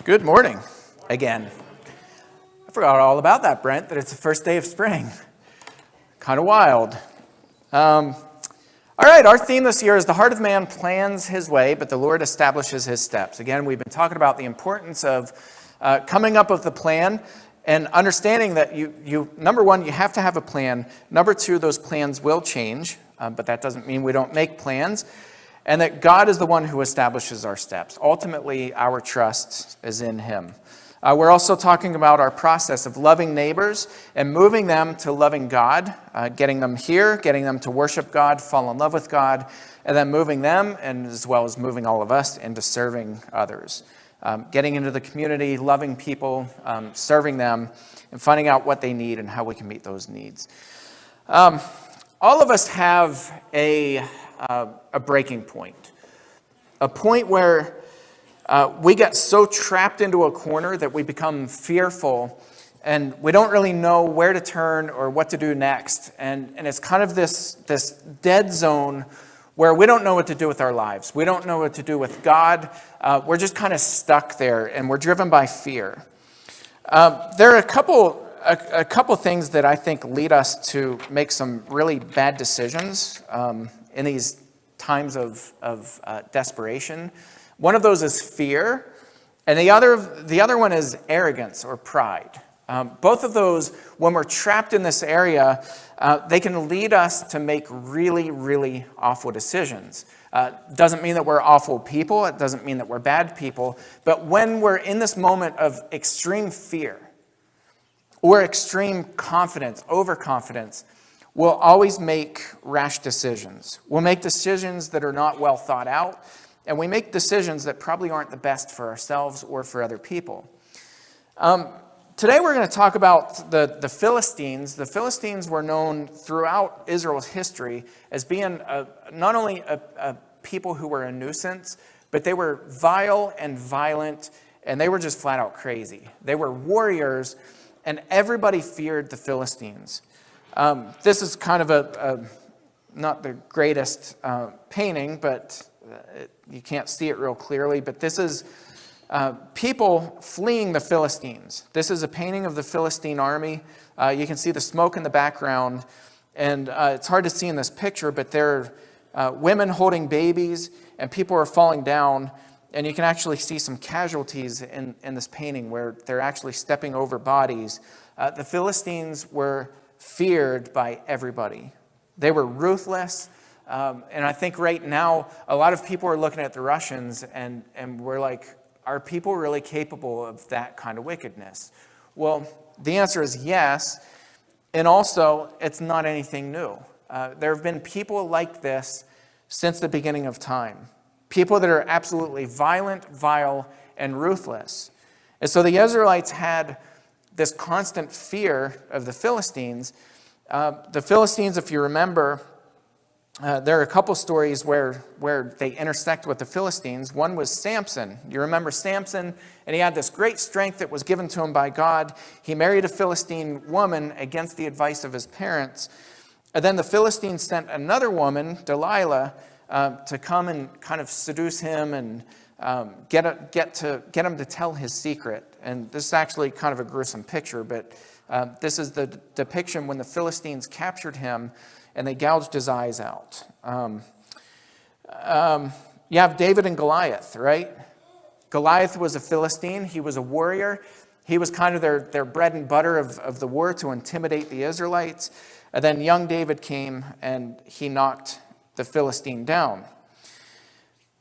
Good morning again. I forgot all about that, Brent, that it's the first day of spring. Kind of wild. All right, our theme this year is the heart of man plans his way, but the Lord establishes his steps. Again, we've been talking about the importance of coming up with the plan and understanding that number one, you have to have a plan. Number two, those plans will change, but that doesn't mean we don't make plans. And that God is the one who establishes our steps. Ultimately, our trust is in him. We're also talking about our process of loving neighbors and moving them to loving God, getting them here, getting them to worship God, fall in love with God, and then moving them, and as well as moving all of us, into serving others. Getting into the community, loving people, serving them, and finding out what they need and how we can meet those needs. All of us have a breaking point, a point where we get so trapped into a corner that we become fearful and we don't really know where to turn or what to do next. And it's kind of this dead zone where we don't know what to do with our lives. We don't know what to do with God. We're just kind of stuck there and we're driven by fear. There are a couple things that I think lead us to make some really bad decisions in these times of desperation. One of those is fear, and the other one is arrogance or pride. Both of those, when we're trapped in this area, they can lead us to make really, really awful decisions. Doesn't mean that we're awful people. It doesn't mean that we're bad people. But when we're in this moment of extreme fear or extreme confidence, overconfidence, we'll always make rash decisions. We'll make decisions that are not well thought out, and we make decisions that probably aren't the best for ourselves or for other people. Today we're going to talk about the Philistines. The Philistines were known throughout Israel's history as being not only a people who were a nuisance, but they were vile and violent, and they were just flat out crazy. They were warriors, and everybody feared the Philistines. This is kind of not the greatest painting, but you can't see it real clearly, but this is people fleeing the Philistines. This is a painting of the Philistine army. You can see the smoke in the background, and it's hard to see in this picture, but there are women holding babies, and people are falling down, and you can actually see some casualties in this painting where they're actually stepping over bodies. The Philistines were feared by everybody. They were ruthless, and I think right now a lot of people are looking at the Russians and we're like, are people really capable of that kind of wickedness? Well, the answer is yes, and also it's not anything new. There have been people like this since the beginning of time. People that are absolutely violent, vile, and ruthless. And so the Israelites had this constant fear of the Philistines. The Philistines, if you remember, there are a couple stories where they intersect with the Philistines. One was Samson. You remember Samson, and he had this great strength that was given to him by God. He married a Philistine woman against the advice of his parents. And then the Philistines sent another woman, Delilah, to come and kind of seduce him and get him to tell his secret. And this is actually kind of a gruesome picture, but this is the depiction when the Philistines captured him and they gouged his eyes out. You have David and Goliath, right? Goliath was a Philistine. He was a warrior. He was kind of their bread and butter of the war to intimidate the Israelites. And then young David came and he knocked the Philistine down.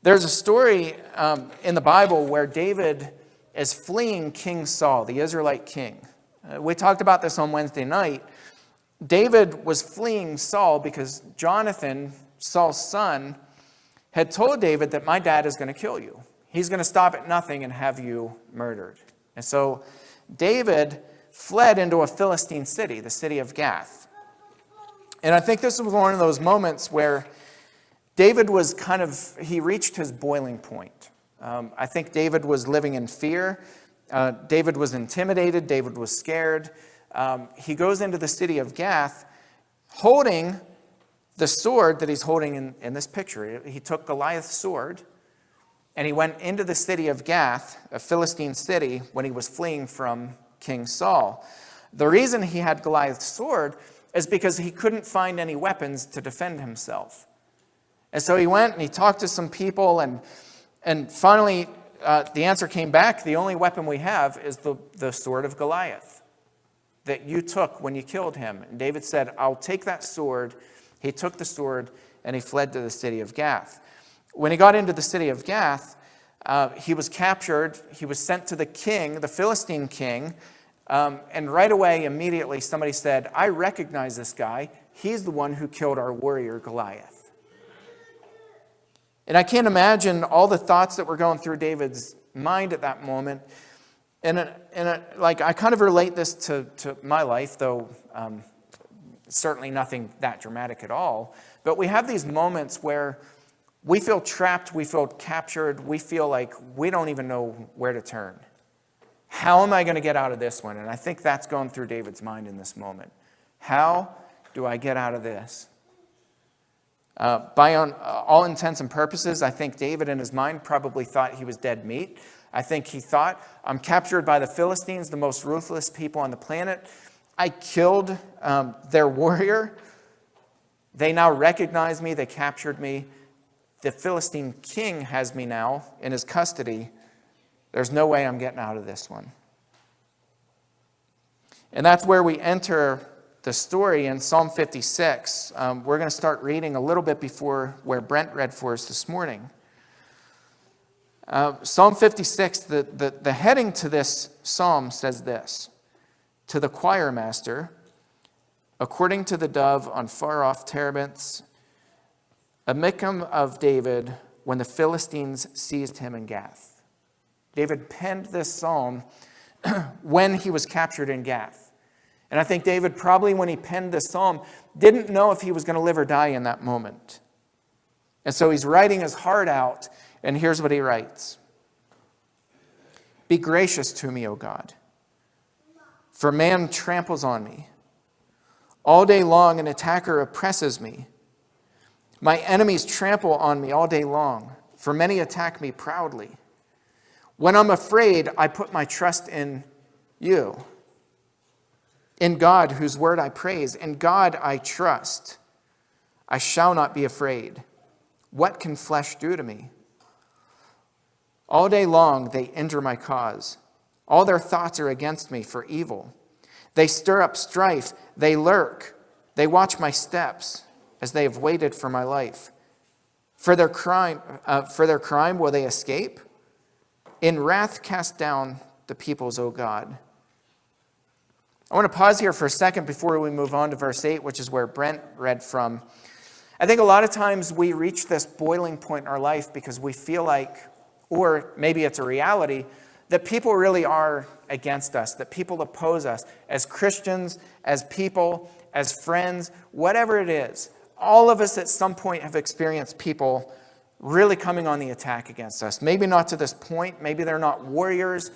There's a story in the Bible where David is fleeing King Saul, the Israelite king. We talked about this on Wednesday night. David was fleeing Saul because Jonathan, Saul's son, had told David that my dad is going to kill you. He's going to stop at nothing and have you murdered. And so David fled into a Philistine city, the city of Gath. And I think this was one of those moments where David was he reached his boiling point. I think David was living in fear. David was intimidated. David was scared. He goes into the city of Gath holding the sword that he's holding in this picture. He took Goliath's sword and he went into the city of Gath, a Philistine city, when he was fleeing from King Saul. The reason he had Goliath's sword is because he couldn't find any weapons to defend himself. And so he went and he talked to some people, and finally the answer came back: the only weapon we have is the sword of Goliath that you took when you killed him. And David said, I'll take that sword. He took the sword and he fled to the city of Gath. When he got into the city of Gath, he was captured. He was sent to the king, the Philistine king. And right away, immediately, somebody said, I recognize this guy. He's the one who killed our warrior Goliath. And I can't imagine all the thoughts that were going through David's mind at that moment. Like, I kind of relate this to my life, though certainly nothing that dramatic at all. But we have these moments where we feel trapped, we feel captured, we feel like we don't even know where to turn. How am I going to get out of this one? And I think that's going through David's mind in this moment. How do I get out of this? By all intents and purposes, I think David in his mind probably thought he was dead meat. I think he thought, I'm captured by the Philistines, the most ruthless people on the planet. I killed their warrior. They now recognize me. They captured me. The Philistine king has me now in his custody. There's no way I'm getting out of this one. And that's where we enter the story in Psalm 56. We're going to start reading a little bit before where Brent read for us this morning. Psalm 56, the heading to this psalm says this: to the choir master, according to the dove on far-off terebinths, a miktam of David when the Philistines seized him in Gath. David penned this psalm when he was captured in Gath. And I think David probably, when he penned this psalm, didn't know if he was going to live or die in that moment. And so he's writing his heart out, and here's what he writes. Be gracious to me, O God, for man tramples on me. All day long an attacker oppresses me. My enemies trample on me all day long, for many attack me proudly. When I'm afraid, I put my trust in you. In God, whose word I praise. In God I trust. I shall not be afraid. What can flesh do to me? All day long they injure my cause. All their thoughts are against me for evil. They stir up strife. They lurk. They watch my steps as they have waited for my life. For their crime will they escape? In wrath cast down the peoples, O God. I want to pause here for a second before we move on to verse 8, which is where Brent read from. I think a lot of times we reach this boiling point in our life because we feel like, or maybe it's a reality, that people really are against us, that people oppose us as Christians, as people, as friends, whatever it is. All of us at some point have experienced people really coming on the attack against us. Maybe not to this point. Maybe they're not warriors.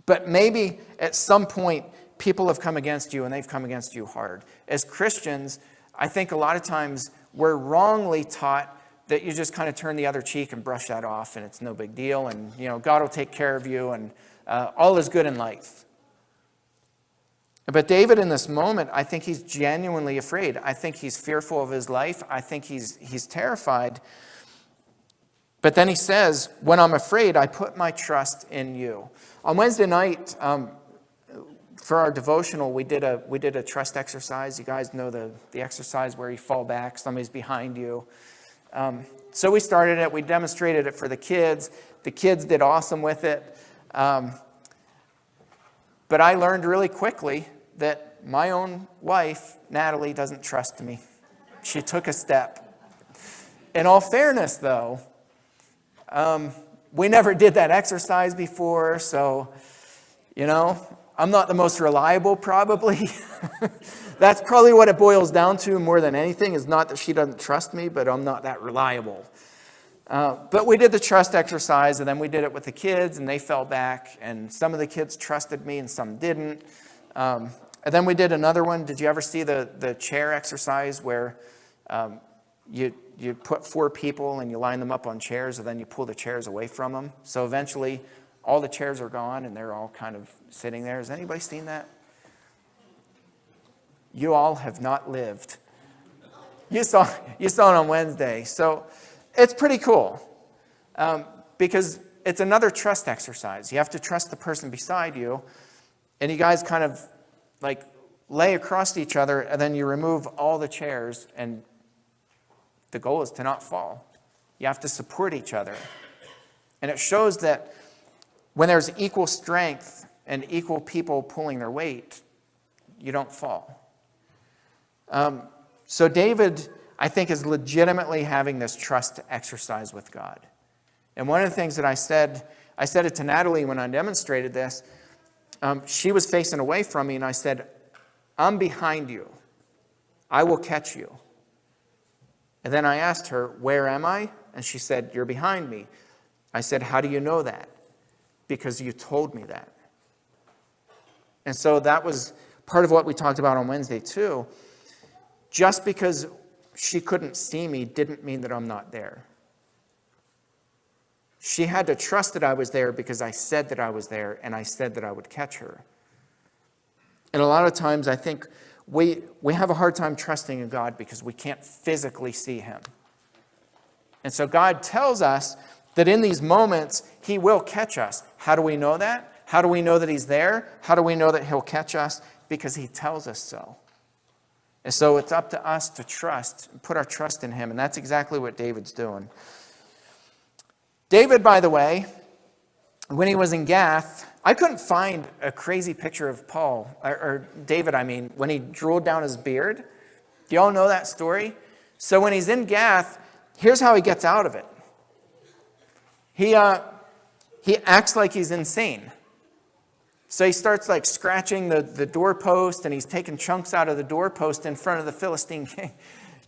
But maybe at some point people have come against you and they've come against you hard. As Christians, I think a lot of times we're wrongly taught that you just kind of turn the other cheek and brush that off and it's no big deal and, God will take care of you and all is good in life. But David in this moment, I think he's genuinely afraid. I think he's fearful of his life. I think he's terrified. But then he says, when I'm afraid, I put my trust in you. On Wednesday night, for our devotional, we did a trust exercise. You guys know the exercise where you fall back, somebody's behind you. So we started it. We demonstrated it for the kids. The kids did awesome with it. But I learned really quickly that my own wife, Natalie, doesn't trust me. She took a step. In all fairness, though, we never did that exercise before, so, I'm not the most reliable, probably. That's probably what it boils down to more than anything, is not that she doesn't trust me, but I'm not that reliable. But we did the trust exercise, and then we did it with the kids, and they fell back, and some of the kids trusted me, and some didn't. And then we did another one. Did you ever see the chair exercise where you put 4 people and you line them up on chairs, and then you pull the chairs away from them. So eventually, all the chairs are gone, and they're all kind of sitting there. Has anybody seen that? You all have not lived. You saw it on Wednesday. So it's pretty cool because it's another trust exercise. You have to trust the person beside you, and you guys kind of like lay across each other, and then you remove all the chairs, and the goal is to not fall. You have to support each other. And it shows that when there's equal strength and equal people pulling their weight, you don't fall. So David, I think, is legitimately having this trust exercise with God. And one of the things that I said it to Natalie when I demonstrated this. She was facing away from me, and I said, I'm behind you. I will catch you. And then I asked her, where am I? And she said, you're behind me. I said, how do you know that? Because you told me that. And so that was part of what we talked about on Wednesday too. Just because she couldn't see me didn't mean that I'm not there. She had to trust that I was there because I said that I was there, and I said that I would catch her. And a lot of times I think we have a hard time trusting in God because we can't physically see him. And so God tells us that in these moments, he will catch us. How do we know that? How do we know that he's there? How do we know that he'll catch us? Because he tells us so. And so it's up to us to trust, put our trust in him. And that's exactly what David's doing. David, by the way, when he was in Gath, I couldn't find a crazy picture of David, when he drooled down his beard. Do you all know that story? So when he's in Gath, here's how he gets out of it. He acts like he's insane. So he starts like scratching the doorpost, and he's taking chunks out of the doorpost in front of the Philistine king.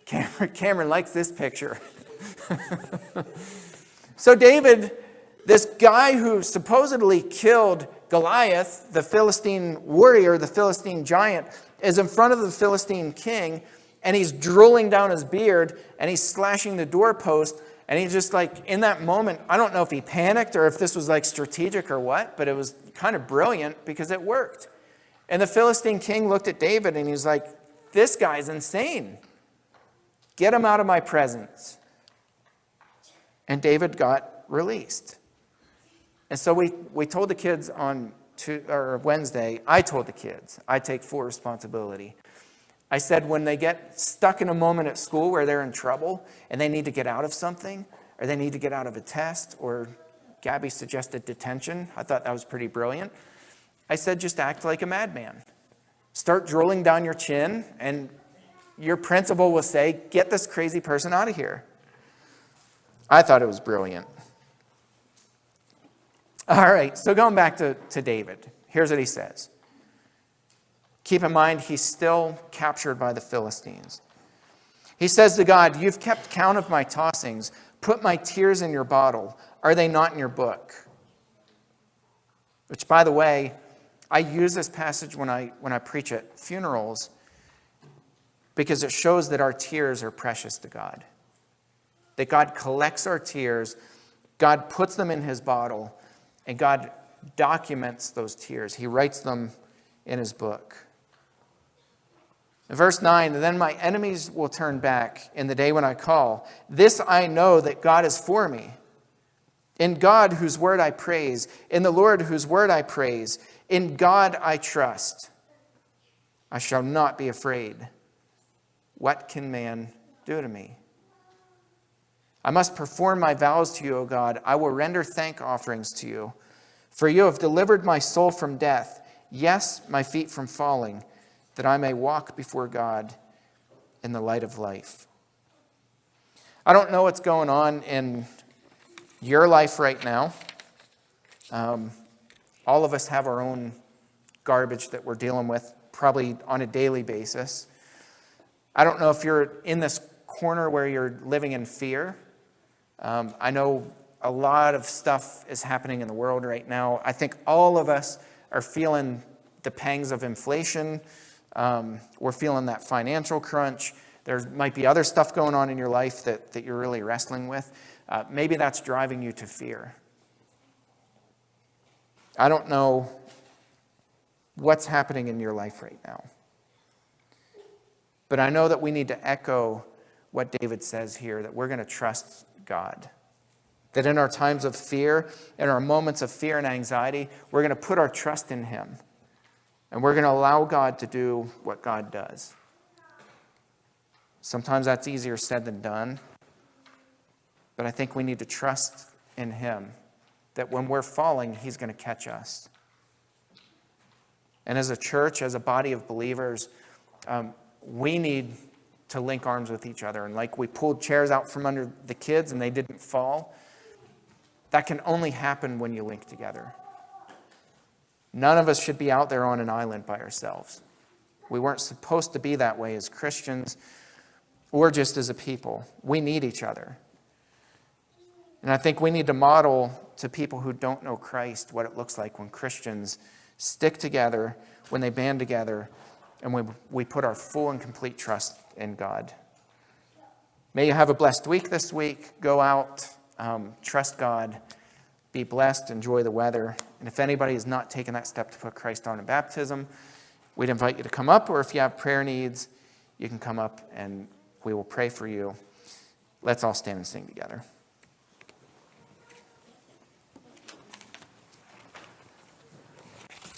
Cameron likes this picture. So David, this guy who supposedly killed Goliath, the Philistine warrior, the Philistine giant, is in front of the Philistine king, and he's drooling down his beard, and he's slashing the doorpost, and he's just like, in that moment, I don't know if he panicked or if this was like strategic or what, but it was kind of brilliant because it worked. And the Philistine king looked at David, and he's like, this guy's insane. Get him out of my presence. And David got released. And so we told the kids on Wednesday, I told the kids, I take full responsibility. I said when they get stuck in a moment at school where they're in trouble and they need to get out of something, or they need to get out of a test, or Gabby suggested detention. I thought that was pretty brilliant. I said just act like a madman. Start drooling down your chin, and your principal will say, get this crazy person out of here. I thought it was brilliant. All right, so going back to David, here's what he says. Keep in mind, he's still captured by the Philistines. He says to God, you've kept count of my tossings. Put my tears in your bottle. Are they not in your book? Which, by the way, I use this passage when I preach at funerals because it shows that our tears are precious to God. That God collects our tears, God puts them in his bottle, and God documents those tears. He writes them in his book. In verse 9, then my enemies will turn back in the day when I call. This I know that God is for me. In God whose word I praise, in the Lord whose word I praise, in God I trust. I shall not be afraid. What can man do to me? I must perform my vows to you, O God. I will render thank offerings to you. For you have delivered my soul from death, yes, my feet from falling, that I may walk before God in the light of life. I don't know what's going on in your life right now. All of us have our own garbage that we're dealing with, probably on a daily basis. I don't know if you're in this corner where you're living in fear. I know a lot of stuff is happening in the world right now. I think all of us are feeling the pangs of inflation. We're feeling that financial crunch. There might be other stuff going on in your life that you're really wrestling with. Maybe that's driving you to fear. I don't know what's happening in your life right now. But I know that we need to echo what David says here, that we're going to trust God. That in our times of fear, in our moments of fear and anxiety, we're going to put our trust in him. And we're going to allow God to do what God does. Sometimes that's easier said than done. But I think we need to trust in him, that when we're falling, he's going to catch us. And as a church, as a body of believers, we need to link arms with each other. And like we pulled chairs out from under the kids and they didn't fall, that can only happen when you link together. None of us should be out there on an island by ourselves. We weren't supposed to be that way as Christians or just as a people. We need each other. And I think we need to model to people who don't know Christ what it looks like when Christians stick together, when they band together, and when we put our full and complete trust in God. May you have a blessed week this week. Go out, trust God, be blessed, enjoy the weather. And if anybody has not taken that step to put Christ on in baptism, we'd invite you to come up, or if you have prayer needs, you can come up and we will pray for you. Let's all stand and sing together.